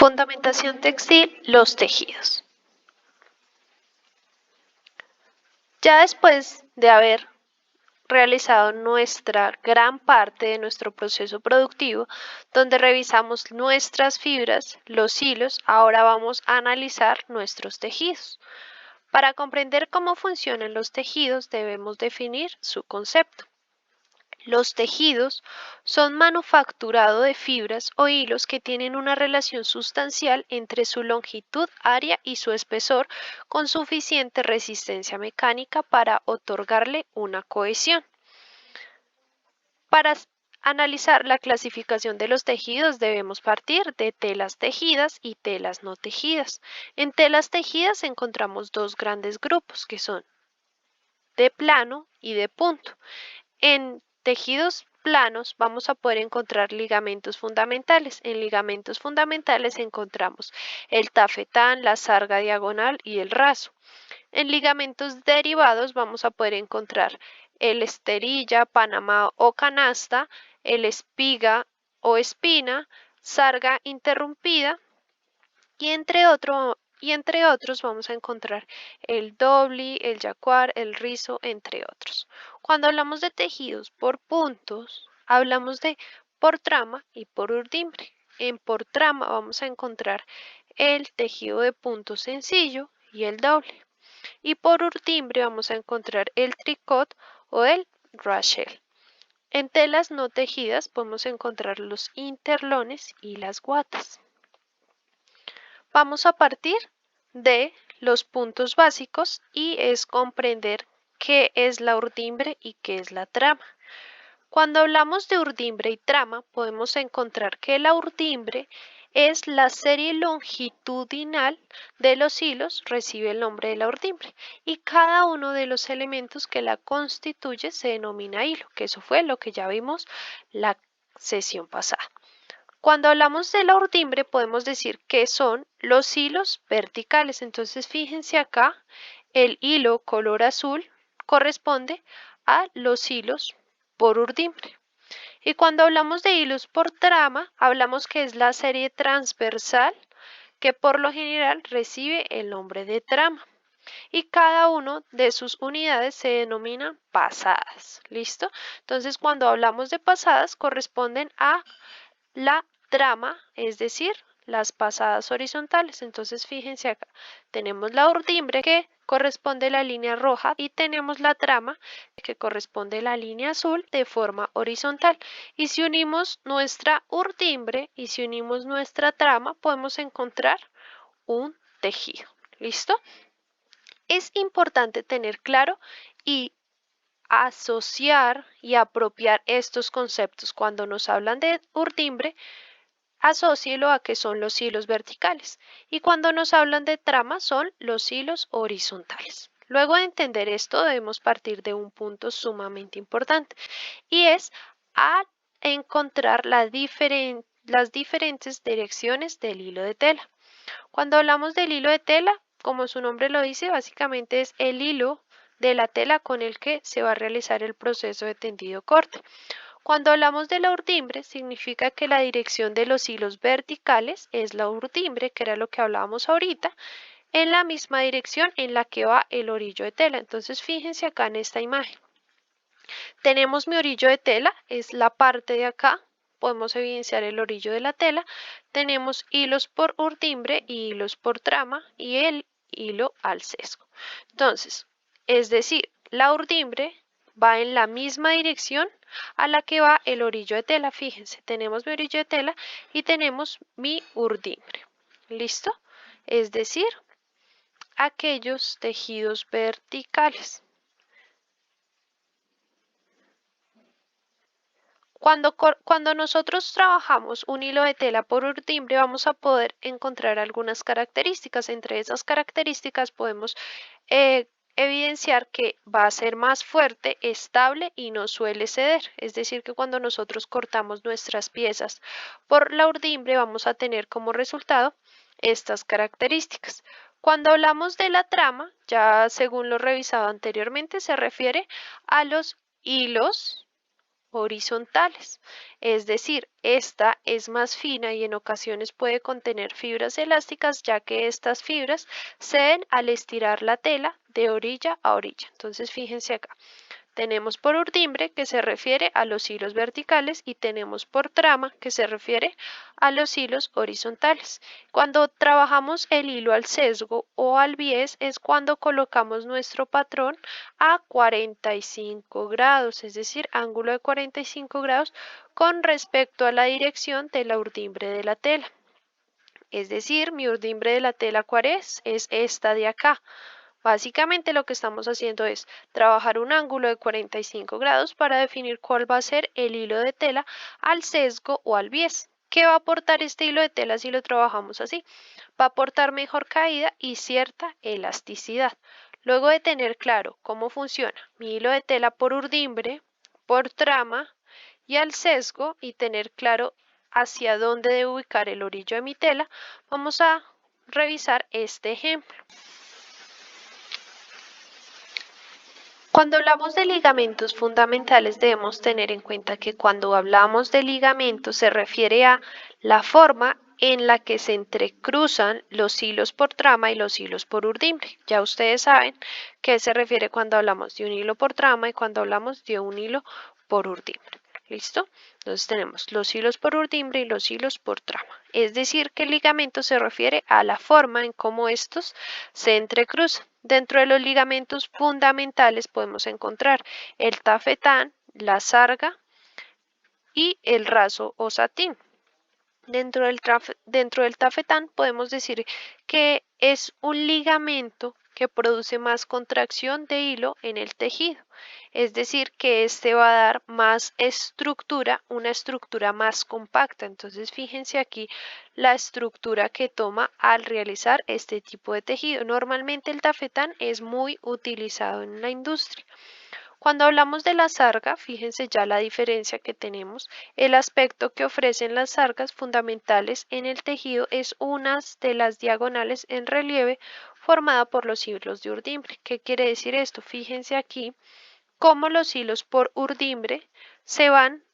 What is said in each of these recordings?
Fundamentación textil, los tejidos. Ya después de haber realizado nuestra gran parte de nuestro proceso productivo, donde revisamos nuestras fibras, los hilos, ahora vamos a analizar nuestros tejidos. Para comprender cómo funcionan los tejidos, debemos definir su concepto. Los tejidos son manufacturado de fibras o hilos que tienen una relación sustancial entre su longitud, área y su espesor con suficiente resistencia mecánica para otorgarle una cohesión. Para analizar la clasificación de los tejidos debemos partir de telas tejidas y telas no tejidas. En telas tejidas encontramos dos grandes grupos que son de plano y de punto. En tejidos planos vamos a poder encontrar ligamentos fundamentales. En ligamentos fundamentales encontramos el tafetán, la sarga diagonal y el raso. En ligamentos derivados vamos a poder encontrar el esterilla, panamá o canasta, el espiga o espina, sarga interrumpida y entre otros vamos a encontrar el dobli, el yacuar, el rizo, entre otros. Cuando hablamos de tejidos por puntos, hablamos de por trama y por urdimbre. En por trama vamos a encontrar el tejido de punto sencillo y el doble. Y por urdimbre vamos a encontrar el tricot o el rachel. En telas no tejidas podemos encontrar los interlones y las guatas. Vamos a partir de los puntos básicos y es comprender qué es la urdimbre y qué es la trama. Cuando hablamos de urdimbre y trama, podemos encontrar que la urdimbre es la serie longitudinal de los hilos, recibe el nombre de la urdimbre, y cada uno de los elementos que la constituye se denomina hilo, que eso fue lo que ya vimos la sesión pasada. Cuando hablamos de la urdimbre podemos decir que son los hilos verticales. Entonces fíjense acá, el hilo color azul corresponde a los hilos por urdimbre. Y cuando hablamos de hilos por trama, hablamos que es la serie transversal que por lo general recibe el nombre de trama. Y cada uno de sus unidades se denomina pasadas. ¿Listo? Entonces cuando hablamos de pasadas corresponden a la trama, es decir, las pasadas horizontales. Entonces fíjense acá, tenemos la urdimbre que corresponde a la línea roja y tenemos la trama que corresponde a la línea azul de forma horizontal. Y si unimos nuestra urdimbre y si unimos nuestra trama, podemos encontrar un tejido. ¿Listo? Es importante tener claro y asociar y apropiar estos conceptos. Cuando nos hablan de urdimbre, asócielo a que son los hilos verticales y cuando nos hablan de trama son los hilos horizontales. Luego de entender esto debemos partir de un punto sumamente importante y es a encontrar las diferentes direcciones del hilo de tela. Cuando hablamos del hilo de tela, como su nombre lo dice, básicamente es el hilo de la tela con el que se va a realizar el proceso de tendido corte. Cuando hablamos de la urdimbre, significa que la dirección de los hilos verticales es la urdimbre, que era lo que hablábamos ahorita, en la misma dirección en la que va el orillo de tela. Entonces, fíjense acá en esta imagen. Tenemos mi orillo de tela, es la parte de acá. Podemos evidenciar el orillo de la tela. Tenemos hilos por urdimbre y hilos por trama y el hilo al sesgo. Entonces, es decir, la urdimbre va en la misma dirección a la que va el orillo de tela. Fíjense, tenemos mi orillo de tela y tenemos mi urdimbre. ¿Listo? Es decir, aquellos tejidos verticales. Cuando nosotros trabajamos un hilo de tela por urdimbre vamos a poder encontrar algunas características. Entre esas características podemos evidenciar que va a ser más fuerte, estable y no suele ceder. Es decir, que cuando nosotros cortamos nuestras piezas por la urdimbre vamos a tener como resultado estas características. Cuando hablamos de la trama, ya según lo revisado anteriormente, se refiere a los hilos horizontales. Es decir, esta es más fina y en ocasiones puede contener fibras elásticas, ya que estas fibras ceden al estirar la tela de orilla a orilla. Entonces, fíjense acá. Tenemos por urdimbre, que se refiere a los hilos verticales, y tenemos por trama, que se refiere a los hilos horizontales. Cuando trabajamos el hilo al sesgo o al bies es cuando colocamos nuestro patrón a 45 grados, es decir, ángulo de 45 grados con respecto a la dirección de la urdimbre de la tela. Es decir, mi urdimbre de la tela, ¿cuál es? Es esta de acá. Básicamente lo que estamos haciendo es trabajar un ángulo de 45 grados para definir cuál va a ser el hilo de tela al sesgo o al bies. ¿Qué va a aportar este hilo de tela si lo trabajamos así? Va a aportar mejor caída y cierta elasticidad. Luego de tener claro cómo funciona mi hilo de tela por urdimbre, por trama y al sesgo, y tener claro hacia dónde debo ubicar el orillo de mi tela, vamos a revisar este ejemplo. Cuando hablamos de ligamentos fundamentales debemos tener en cuenta que cuando hablamos de ligamentos se refiere a la forma en la que se entrecruzan los hilos por trama y los hilos por urdimbre. Ya ustedes saben qué se refiere cuando hablamos de un hilo por trama y cuando hablamos de un hilo por urdimbre. ¿Listo? Entonces tenemos los hilos por urdimbre y los hilos por trama. Es decir, que el ligamento se refiere a la forma en cómo estos se entrecruzan. Dentro de los ligamentos fundamentales podemos encontrar el tafetán, la sarga y el raso o satín. Dentro del tafetán podemos decir que es un ligamento que produce más contracción de hilo en el tejido. Es decir, que este va a dar más estructura, una estructura más compacta. Entonces, fíjense aquí la estructura que toma al realizar este tipo de tejido. Normalmente el tafetán es muy utilizado en la industria. Cuando hablamos de la sarga, fíjense ya la diferencia que tenemos. El aspecto que ofrecen las sargas fundamentales en el tejido es una de las diagonales en relieve formada por los hilos de urdimbre. ¿Qué quiere decir esto? Fíjense aquí cómo los hilos por urdimbre se van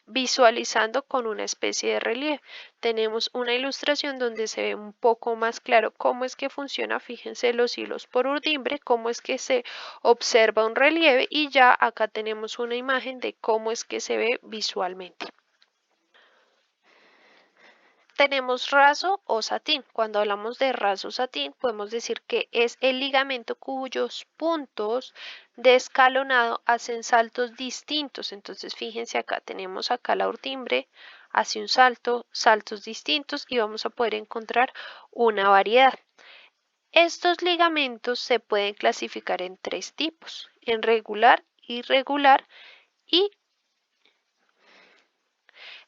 visualizando con una especie de relieve. Tenemos una ilustración donde se ve un poco más claro cómo es que funciona. Fíjense los hilos por urdimbre, cómo es que se observa un relieve, y ya acá tenemos una imagen de cómo es que se ve visualmente. Tenemos raso o satín. Cuando hablamos de raso o satín, podemos decir que es el ligamento cuyos puntos de escalonado hacen saltos distintos. Entonces, fíjense acá, tenemos acá la urdimbre, hace un salto, saltos distintos, y vamos a poder encontrar una variedad. Estos ligamentos se pueden clasificar en tres tipos: en regular, irregular y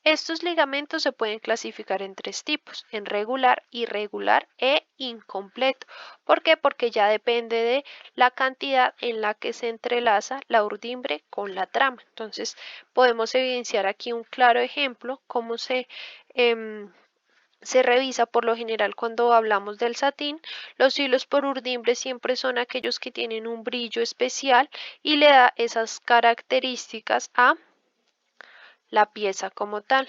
Estos ligamentos se pueden clasificar en tres tipos: en regular, irregular e incompleto. ¿Por qué? Porque ya depende de la cantidad en la que se entrelaza la urdimbre con la trama. Entonces podemos evidenciar aquí un claro ejemplo cómo se revisa por lo general cuando hablamos del satín. Los hilos por urdimbre siempre son aquellos que tienen un brillo especial y le da esas características a la pieza como tal.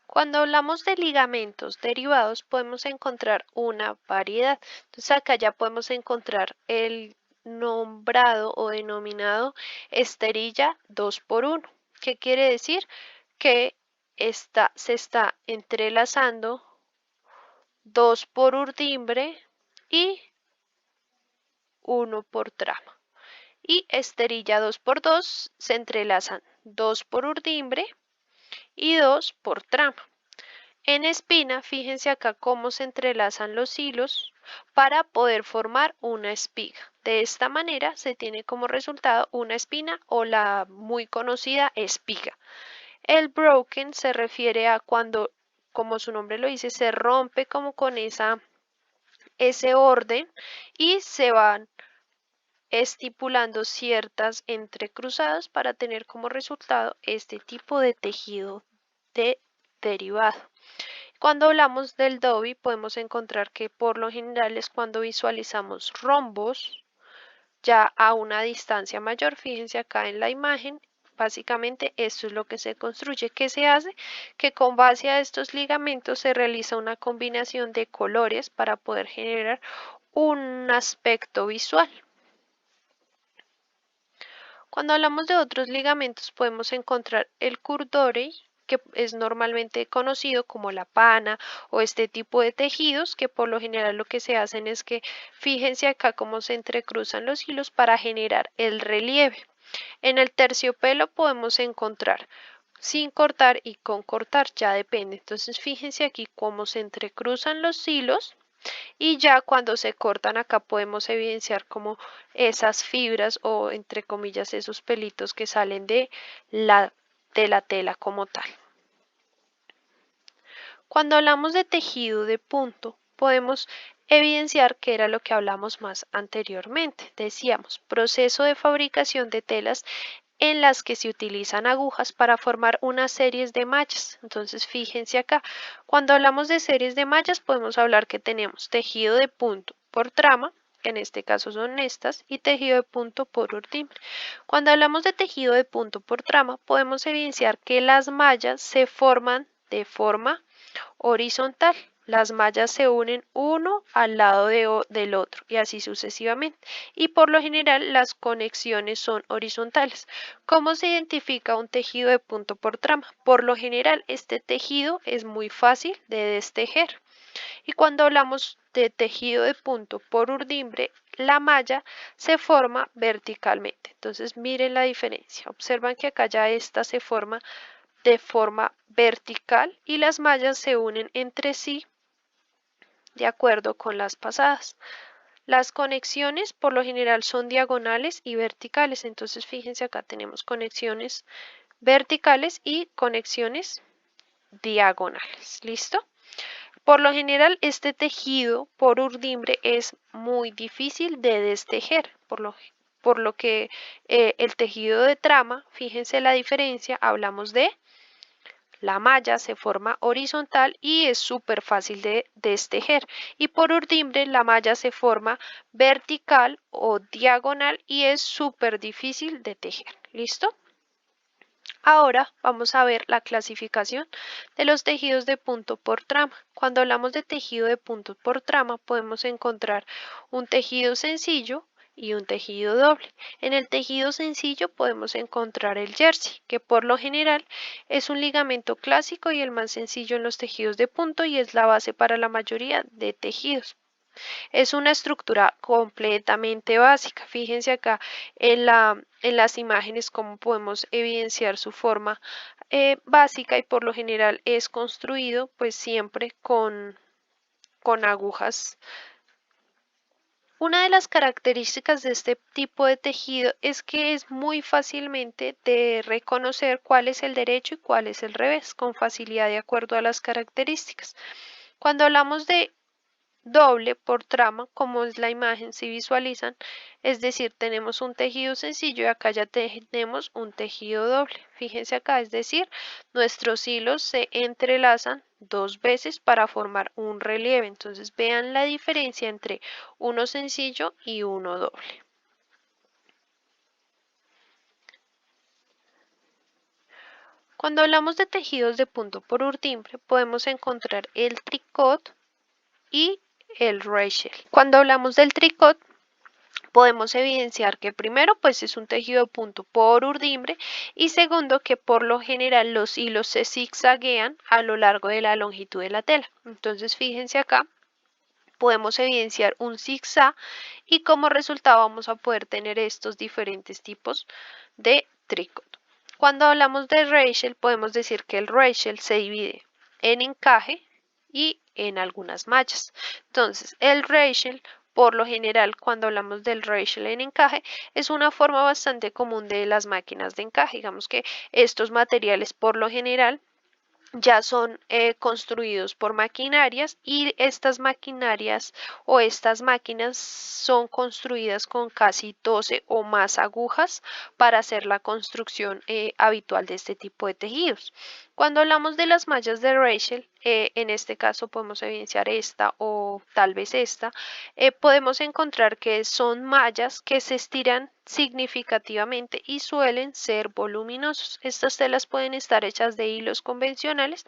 Cuando hablamos de ligamentos derivados podemos encontrar una variedad. Entonces acá ya podemos encontrar el nombrado o denominado esterilla 2x1. ¿Qué quiere decir? Que se está entrelazando 2 por urdimbre y 1 por trama. Y esterilla 2x2 se entrelazan 2 por urdimbre y 2 por trama. En espina, fíjense acá cómo se entrelazan los hilos para poder formar una espiga. De esta manera se tiene como resultado una espina o la muy conocida espiga. El broken se refiere a cuando, como su nombre lo dice, se rompe como con ese orden y se van estipulando ciertas entrecruzadas para tener como resultado este tipo de tejido de derivado. Cuando hablamos del Dobby podemos encontrar que por lo general es cuando visualizamos rombos ya a una distancia mayor. Fíjense acá en la imagen, Básicamente esto es lo que se construye. ¿Qué se hace? Que con base a estos ligamentos se realiza una combinación de colores para poder generar un aspecto visual. Cuando hablamos de otros ligamentos podemos encontrar el cordura, que es normalmente conocido como la pana o este tipo de tejidos que por lo general lo que se hacen es que fíjense acá cómo se entrecruzan los hilos para generar el relieve. En el terciopelo podemos encontrar sin cortar y con cortar, ya depende. Entonces fíjense aquí cómo se entrecruzan los hilos y ya cuando se cortan acá podemos evidenciar como esas fibras o entre comillas esos pelitos que salen de la tela como tal. Cuando hablamos de tejido de punto, podemos evidenciar que era lo que hablamos más anteriormente. Decíamos, proceso de fabricación de telas en las que se utilizan agujas para formar unas series de mallas. Entonces, fíjense acá, cuando hablamos de series de mallas, podemos hablar que tenemos tejido de punto por trama, que en este caso son estas, y tejido de punto por urdimbre. Cuando hablamos de tejido de punto por trama, podemos evidenciar que las mallas se forman de forma horizontal. Las mallas se unen uno al lado del otro y así sucesivamente. Y por lo general las conexiones son horizontales. ¿Cómo se identifica un tejido de punto por trama? Por lo general este tejido es muy fácil de destejer. Y cuando hablamos de tejido de punto por urdimbre, la malla se forma verticalmente. Entonces miren la diferencia. Observan que acá ya esta se forma de forma vertical y las mallas se unen entre sí de acuerdo con las pasadas. Las conexiones por lo general son diagonales y verticales, entonces fíjense acá tenemos conexiones verticales y conexiones diagonales. ¿Listo? Por lo general este tejido por urdimbre es muy difícil de destejer, por lo que el tejido de trama, fíjense la diferencia, hablamos de la malla se forma horizontal y es súper fácil de destejer. Y por urdimbre la malla se forma vertical o diagonal y es súper difícil de tejer. ¿Listo? Ahora vamos a ver la clasificación de los tejidos de punto por trama. Cuando hablamos de tejido de punto por trama podemos encontrar un tejido sencillo y un tejido doble. En el tejido sencillo podemos encontrar el jersey, que por lo general es un ligamento clásico y el más sencillo en los tejidos de punto y es la base para la mayoría de tejidos. Es una estructura completamente básica. Fíjense acá en las imágenes cómo podemos evidenciar su forma básica y por lo general es construido pues siempre con agujas. Una de las características de este tipo de tejido es que es muy fácilmente de reconocer cuál es el derecho y cuál es el revés, con facilidad de acuerdo a las características. Cuando hablamos de doble por trama, como es la imagen, si visualizan, es decir, tenemos un tejido sencillo y acá ya tenemos un tejido doble. Fíjense acá, es decir, nuestros hilos se entrelazan dos veces para formar un relieve. Entonces vean la diferencia entre uno sencillo y uno doble. Cuando hablamos de tejidos de punto por urdimbre, podemos encontrar el tricot y el rachel. Cuando hablamos del tricot, podemos evidenciar que primero pues es un tejido de punto por urdimbre y segundo que por lo general los hilos se zigzaguean a lo largo de la longitud de la tela. Entonces fíjense acá, podemos evidenciar un zigzag y como resultado vamos a poder tener estos diferentes tipos de tricot. Cuando hablamos de rachel podemos decir que el rachel se divide en encaje y en algunas mallas. Entonces el rachel por lo general, cuando hablamos del rachel en encaje, es una forma bastante común de las máquinas de encaje. Digamos que estos materiales por lo general ya son construidos por maquinarias y estas maquinarias o estas máquinas son construidas con casi 12 o más agujas para hacer la construcción habitual de este tipo de tejidos. Cuando hablamos de las mallas de Rachel, en este caso podemos evidenciar esta o tal vez esta, podemos encontrar que son mallas que se estiran significativamente y suelen ser voluminosos. Estas telas pueden estar hechas de hilos convencionales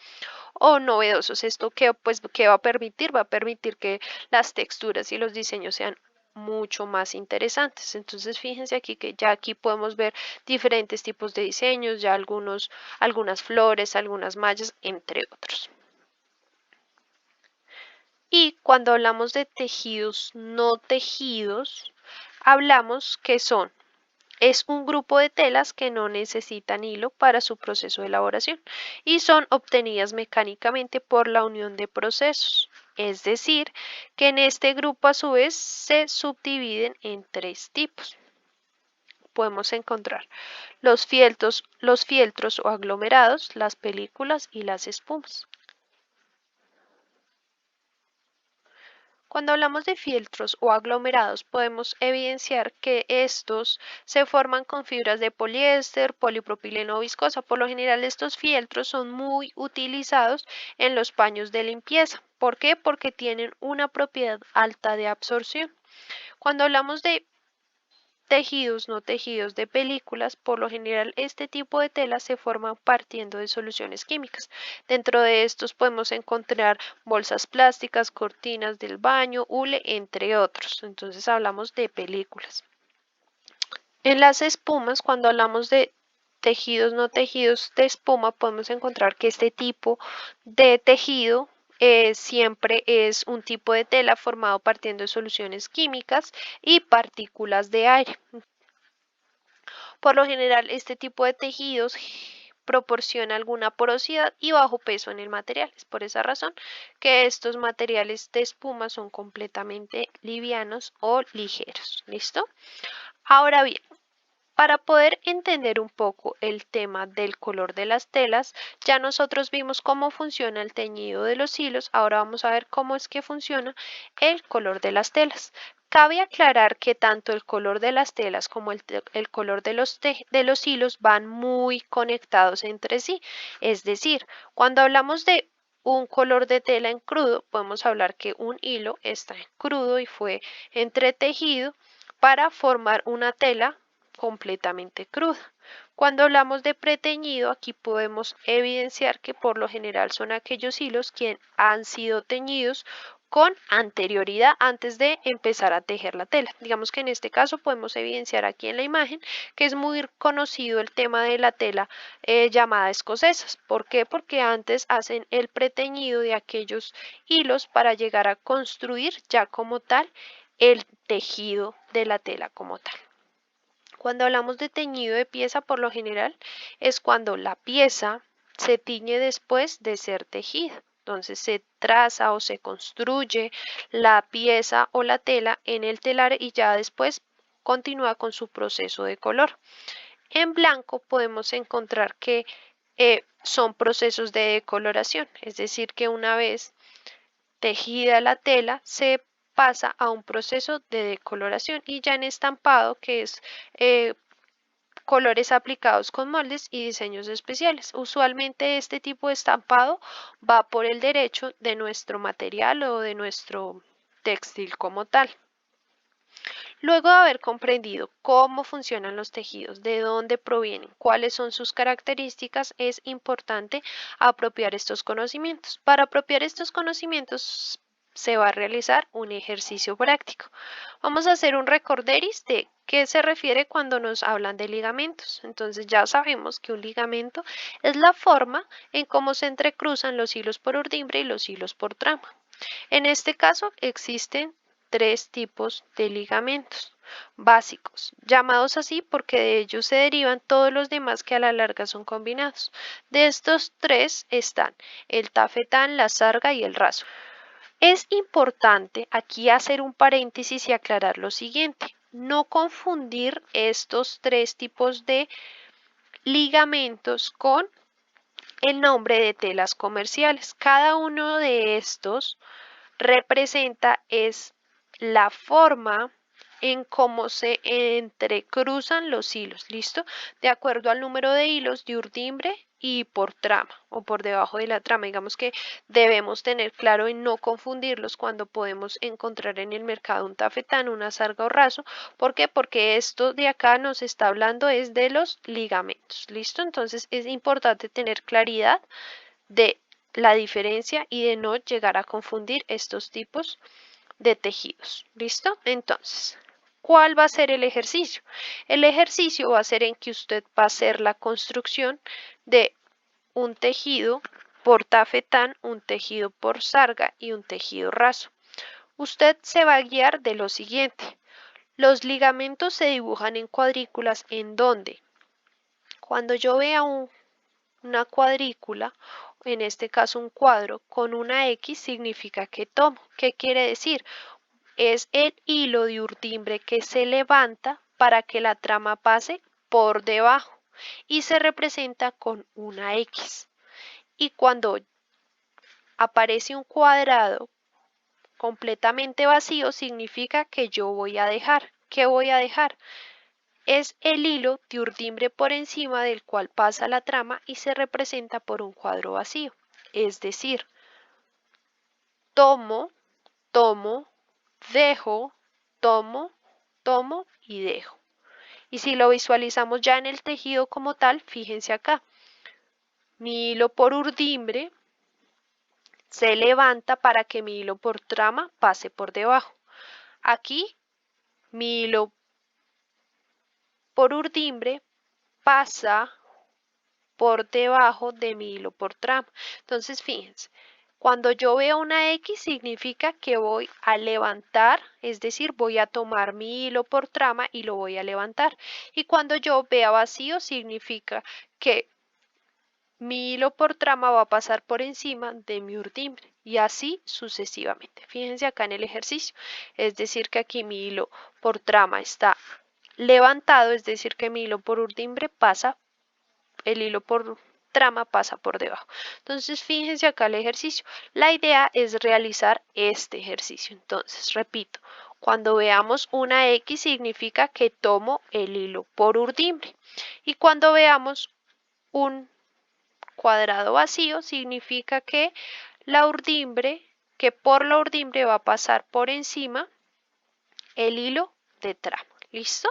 o novedosos. ¿Esto qué, pues, qué va a permitir? Va a permitir que las texturas y los diseños sean mucho más interesantes. Entonces fíjense aquí que ya aquí podemos ver diferentes tipos de diseños, ya algunas flores, algunas mallas, entre otros. Y cuando hablamos de tejidos no tejidos, hablamos que es un grupo de telas que no necesitan hilo para su proceso de elaboración y son obtenidas mecánicamente por la unión de procesos. Es decir, que en este grupo a su vez se subdividen en tres tipos. Podemos encontrar los fieltros o aglomerados, las películas y las espumas. Cuando hablamos de fieltros o aglomerados, podemos evidenciar que estos se forman con fibras de poliéster, polipropileno o viscosa. Por lo general, estos fieltros son muy utilizados en los paños de limpieza. ¿Por qué? Porque tienen una propiedad alta de absorción. Cuando hablamos de tejidos no tejidos de películas, por lo general este tipo de telas se forman partiendo de soluciones químicas. Dentro de estos podemos encontrar bolsas plásticas, cortinas del baño, hule, entre otros. Entonces hablamos de películas. En las espumas, cuando hablamos de tejidos no tejidos de espuma, podemos encontrar que este tipo de tejido siempre es un tipo de tela formado partiendo de soluciones químicas y partículas de aire. Por lo general, este tipo de tejidos proporciona alguna porosidad y bajo peso en el material. Es por esa razón que estos materiales de espuma son completamente livianos o ligeros. ¿Listo? Ahora bien, para poder entender un poco el tema del color de las telas, ya nosotros vimos cómo funciona el teñido de los hilos, ahora vamos a ver cómo es que funciona el color de las telas. Cabe aclarar que tanto el color de las telas como el color de los hilos van muy conectados entre sí. Es decir, cuando hablamos de un color de tela en crudo, podemos hablar que un hilo está en crudo y fue entretejido para formar una tela completamente cruda. Cuando hablamos de preteñido, aquí podemos evidenciar que por lo general son aquellos hilos que han sido teñidos con anterioridad antes de empezar a tejer la tela. Digamos que en este caso podemos evidenciar aquí en la imagen que es muy conocido el tema de la tela llamada escocesas. ¿Por qué? Porque antes hacen el preteñido de aquellos hilos para llegar a construir ya como tal el tejido de la tela como tal. Cuando hablamos de teñido de pieza, por lo general es cuando la pieza se tiñe después de ser tejida. Entonces se traza o se construye la pieza o la tela en el telar y ya después continúa con su proceso de color. En blanco podemos encontrar que son procesos de decoloración, es decir, que una vez tejida la tela se pasa a un proceso de decoloración y ya en estampado, que es colores aplicados con moldes y diseños especiales. Usualmente este tipo de estampado va por el derecho de nuestro material o de nuestro textil como tal. Luego de haber comprendido cómo funcionan los tejidos, de dónde provienen, cuáles son sus características, es importante apropiar estos conocimientos. Para apropiar estos conocimientos se va a realizar un ejercicio práctico. Vamos a hacer un recorderis de qué se refiere cuando nos hablan de ligamentos. Entonces ya sabemos que un ligamento es la forma en cómo se entrecruzan los hilos por urdimbre y los hilos por trama. En este caso existen tres tipos de ligamentos básicos, llamados así porque de ellos se derivan todos los demás que a la larga son combinados. De estos tres están el tafetán, la sarga y el raso. Es importante aquí hacer un paréntesis y aclarar lo siguiente. No confundir estos tres tipos de ligamentos con el nombre de telas comerciales. Cada uno de estos representa es la forma en cómo se entrecruzan los hilos, ¿listo? De acuerdo al número de hilos de urdimbre y por trama o por debajo de la trama. Digamos que debemos tener claro en no confundirlos cuando podemos encontrar en el mercado un tafetán, una sarga o raso. ¿Por qué? Porque esto de acá nos está hablando es de los ligamentos. ¿Listo? Entonces es importante tener claridad de la diferencia y de no llegar a confundir estos tipos de tejidos. ¿Listo? Entonces, ¿cuál va a ser el ejercicio? El ejercicio va a ser en que usted va a hacer la construcción de un tejido por tafetán, un tejido por sarga y un tejido raso. Usted se va a guiar de lo siguiente. Los ligamentos se dibujan en cuadrículas en donde cuando yo vea una cuadrícula, en este caso un cuadro, con una X significa que tomo. ¿Qué quiere decir? Es el hilo de urdimbre que se levanta para que la trama pase por debajo y se representa con una X. Y cuando aparece un cuadrado completamente vacío, significa que yo voy a dejar. ¿Qué voy a dejar? Es el hilo de urdimbre por encima del cual pasa la trama y se representa por un cuadro vacío. Es decir, tomo, tomo, dejo, tomo, tomo y dejo. Y si lo visualizamos ya en el tejido como tal, fíjense acá. Mi hilo por urdimbre se levanta para que mi hilo por trama pase por debajo. Aquí mi hilo por urdimbre pasa por debajo de mi hilo por trama. Entonces, fíjense, cuando yo veo una X significa que voy a levantar, es decir, voy a tomar mi hilo por trama y lo voy a levantar. Y cuando yo vea vacío significa que mi hilo por trama va a pasar por encima de mi urdimbre y así sucesivamente. Fíjense acá en el ejercicio, es decir, que aquí mi hilo por trama está levantado, es decir, que mi hilo por urdimbre pasa, el hilo por trama pasa por debajo. Entonces, fíjense acá el ejercicio. La idea es realizar este ejercicio. Entonces, repito, cuando veamos una X significa que tomo el hilo por urdimbre y cuando veamos un cuadrado vacío significa que la urdimbre, que por la urdimbre va a pasar por encima el hilo de trama. ¿Listo?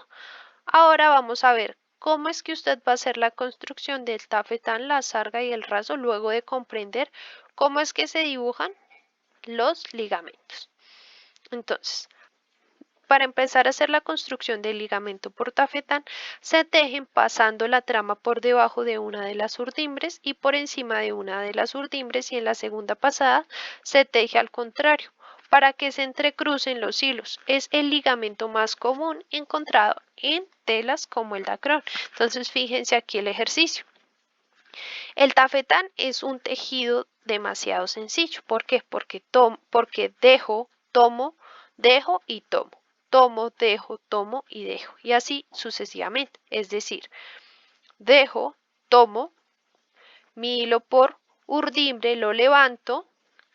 Ahora vamos a ver cómo es que usted va a hacer la construcción del tafetán, la sarga y el raso luego de comprender cómo es que se dibujan los ligamentos. Entonces, para empezar a hacer la construcción del ligamento por tafetán, se tejen pasando la trama por debajo de una de las urdimbres y por encima de una de las urdimbres y en la segunda pasada se teje al contrario para que se entrecrucen los hilos. Es el ligamento más común encontrado en telas como el dacrón. Entonces fíjense aquí el ejercicio. El tafetán es un tejido demasiado sencillo. ¿Por qué? Porque dejo, tomo, dejo y tomo. Tomo, dejo, tomo y dejo. Y así sucesivamente. Es decir, dejo, tomo, mi hilo por urdimbre lo levanto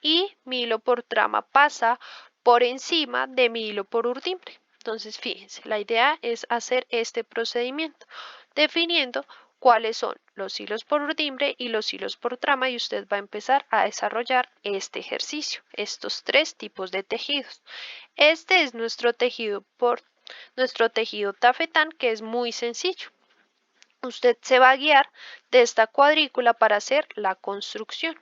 y mi hilo por trama pasa por encima de mi hilo por urdimbre. Entonces, fíjense, la idea es hacer este procedimiento, definiendo cuáles son los hilos por urdimbre y los hilos por trama y usted va a empezar a desarrollar este ejercicio, estos tres tipos de tejidos. Este es nuestro tejido tafetán, que es muy sencillo. Usted se va a guiar de esta cuadrícula para hacer la construcción.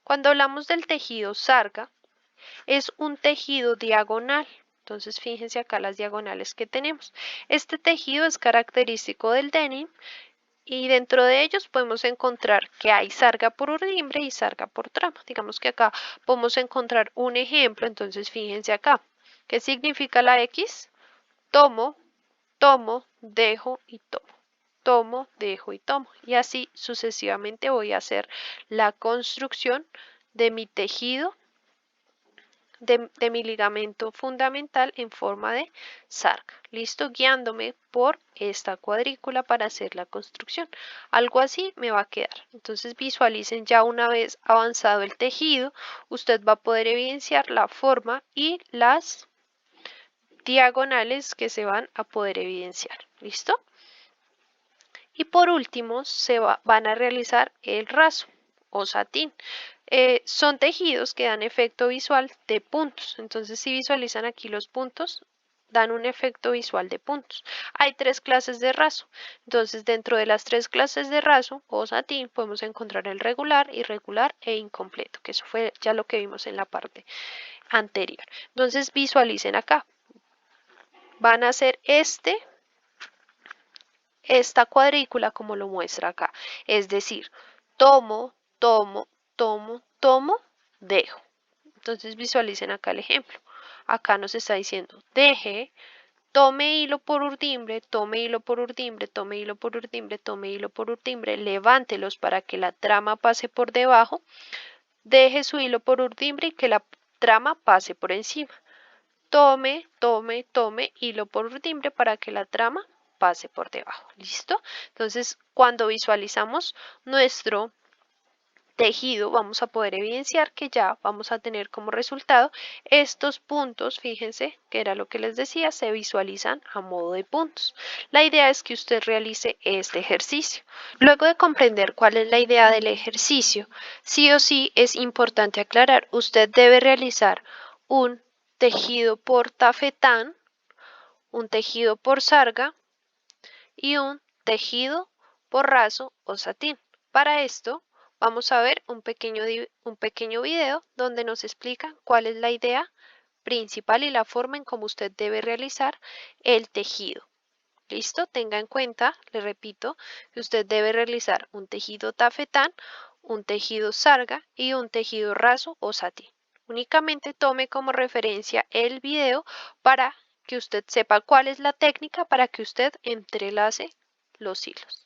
Cuando hablamos del tejido sarga, es un tejido diagonal. Entonces, fíjense acá las diagonales que tenemos. Este tejido es característico del denim y dentro de ellos podemos encontrar que hay sarga por urdimbre y sarga por trama. Digamos que acá podemos encontrar un ejemplo. Entonces, fíjense acá. ¿Qué significa la X? Tomo, tomo, dejo y tomo. Tomo, dejo y tomo. Y así sucesivamente voy a hacer la construcción de mi tejido, de mi ligamento fundamental en forma de sarga. Listo, guiándome por esta cuadrícula para hacer la construcción. Algo así me va a quedar. Entonces visualicen ya una vez avanzado el tejido, usted va a poder evidenciar la forma y las diagonales que se van a poder evidenciar. ¿Listo? Y por último, van a realizar el raso o satín. Son tejidos que dan efecto visual de puntos. Entonces, si visualizan aquí los puntos, dan un efecto visual de puntos. Hay 3 clases de raso. Entonces, dentro de las 3 clases de raso o satín, podemos encontrar el regular, irregular e incompleto, que eso fue ya lo que vimos en la parte anterior. Entonces, visualicen acá. Van a hacer esta cuadrícula como lo muestra acá. Es decir, tomo, tomo, tomo, tomo, dejo. Entonces visualicen acá el ejemplo. Acá nos está diciendo deje, tome hilo por urdimbre, tome hilo por urdimbre, tome hilo por urdimbre, tome hilo por urdimbre, levántelos para que la trama pase por debajo, deje su hilo por urdimbre y que la trama pase por encima. Tome, tome, tome hilo por urdimbre para que la trama pase por debajo. ¿Listo? Entonces, cuando visualizamos nuestro tejido, vamos a poder evidenciar que ya vamos a tener como resultado estos puntos. Fíjense que era lo que les decía, se visualizan a modo de puntos. La idea es que usted realice este ejercicio. Luego de comprender cuál es la idea del ejercicio, sí o sí es importante aclarar, usted debe realizar un tejido por tafetán, un tejido por sarga y un tejido por raso o satín. Para esto vamos a ver un pequeño video donde nos explica cuál es la idea principal y la forma en cómo usted debe realizar el tejido. ¿Listo? Tenga en cuenta, le repito, que usted debe realizar un tejido tafetán, un tejido sarga y un tejido raso o satín. Únicamente tome como referencia el video para que usted sepa cuál es la técnica para que usted entrelace los hilos.